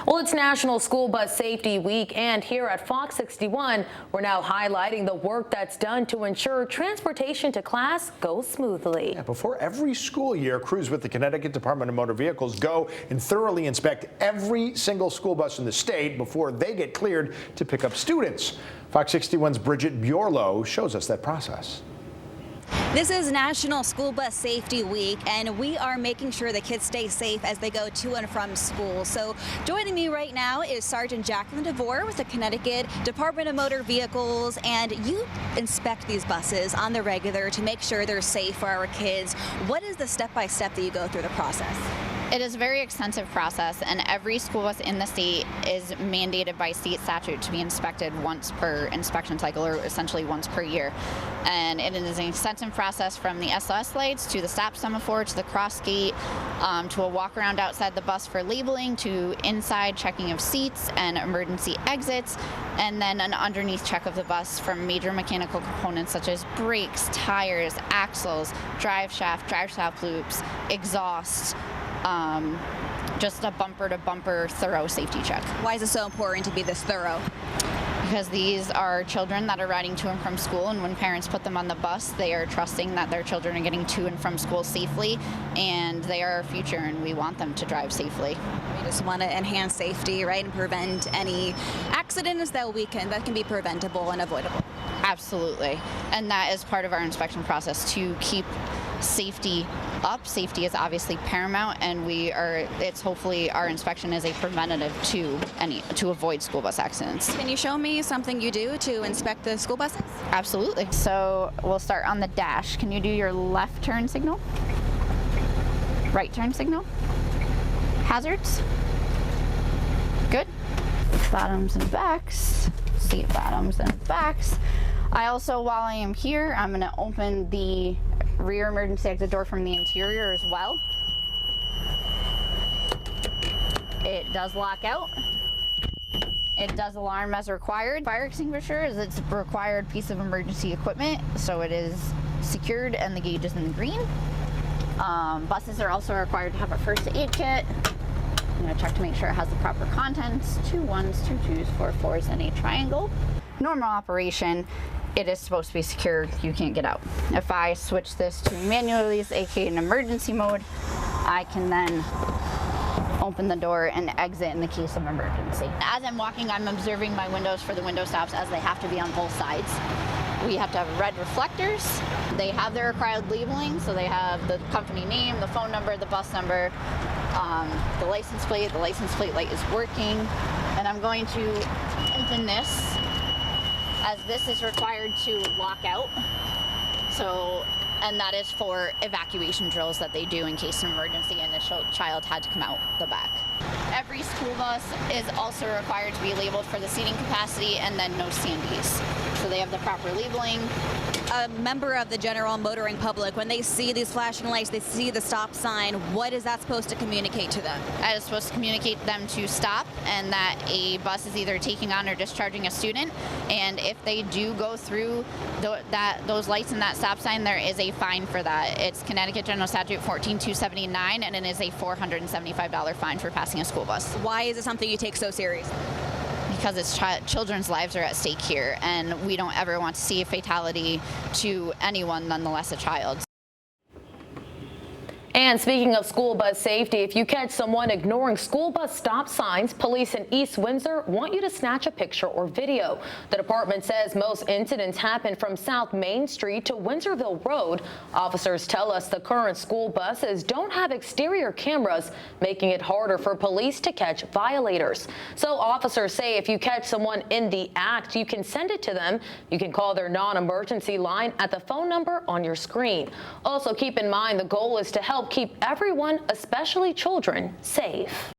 Well, it's National School Bus Safety Week, and here at Fox 61, we're now highlighting the work that's done to ensure transportation to class goes smoothly. Yeah, before every school year, crews with the Connecticut Department of Motor Vehicles go and thoroughly inspect every single school bus in the state before they get cleared to pick up students. Fox 61's Bridget Bjorlo shows us that process. This is National School Bus Safety Week, and we are making sure the kids stay safe as they go to and from school. So joining me right now is Sergeant Jacqueline DeVore with the Connecticut Department of Motor Vehicles, and you inspect these buses on the regular to make sure they're safe for our kids. What is the step-by-step that you go through the process? It is a very extensive process, and every school bus in the state is mandated by state statute to be inspected once per inspection cycle, or essentially once per year. And it is an extensive process from the SOS lights to the stop semaphore to the cross gate, to a walk around outside the bus for labeling, to inside checking of seats and emergency exits, and then an underneath check of the bus from major mechanical components such as brakes, tires, axles, drive shaft loops, exhaust. Just a bumper-to-bumper thorough safety check. Why is it so important to be this thorough? Because these are children that are riding to and from school, and when parents put them on the bus, they are trusting that their children are getting to and from school safely, and they are our future, and we want them to drive safely. We just want to enhance safety, right, and prevent any accidents that can be preventable and avoidable. Absolutely, and that is part of our inspection process to keep safety up. Safety is obviously paramount, and hopefully our inspection is a preventative to avoid school bus accidents. Can you show me something you do to inspect the school buses? Absolutely. So we'll start on the dash. Can you do your left turn signal? Right turn signal? Hazards? Good. Bottoms and backs. Seat bottoms and backs. I also, while I am here, I'm going to open the rear emergency exit door from the interior as well. It does lock out. It does alarm as required. Fire extinguisher is its required piece of emergency equipment, so it is secured and the gauge is in green. Buses are also required to have a first aid kit. I'm going to check to make sure it has the proper contents: 2 1s, 2 2s, 4 4s, and a triangle. Normal operation, it is supposed to be secure. You can't get out. If I switch this to manual release, aka an emergency mode, I can then open the door and exit in the case of emergency. As I'm walking, I'm observing my windows for the window stops, as they have to be on both sides. We have to have red reflectors. They have their required labeling, so they have the company name, the phone number, the bus number, the license plate. The license plate light is working. And I'm going to open this, as this is required to lock out. And that is for evacuation drills that they do in case of emergency and a child had to come out the back. Every school bus is also required to be labeled for the seating capacity, and then no standees. So they have the proper labeling. A member of the general motoring public, when they see these flashing lights, they see the stop sign, what is that supposed to communicate to them? That is supposed to communicate them to stop, and that a bus is either taking on or discharging a student. And if they do go through those lights and that stop sign, there is a fine for that. It's Connecticut General Statute 14279, and it is a $475 fine for passing a school bus. Why is it something you take so seriously? Because it's children's lives are at stake here, and we don't ever want to see a fatality to anyone, nonetheless a child. And speaking of school bus safety, if you catch someone ignoring school bus stop signs, police in East Windsor want you to snatch a picture or video. The department says most incidents happen from South Main Street to Windsorville Road. Officers tell us the current school buses don't have exterior cameras, making it harder for police to catch violators. So officers say if you catch someone in the act, you can send it to them. You can call their non-emergency line at the phone number on your screen. Also keep in mind the goal is to help keep everyone, especially children, safe.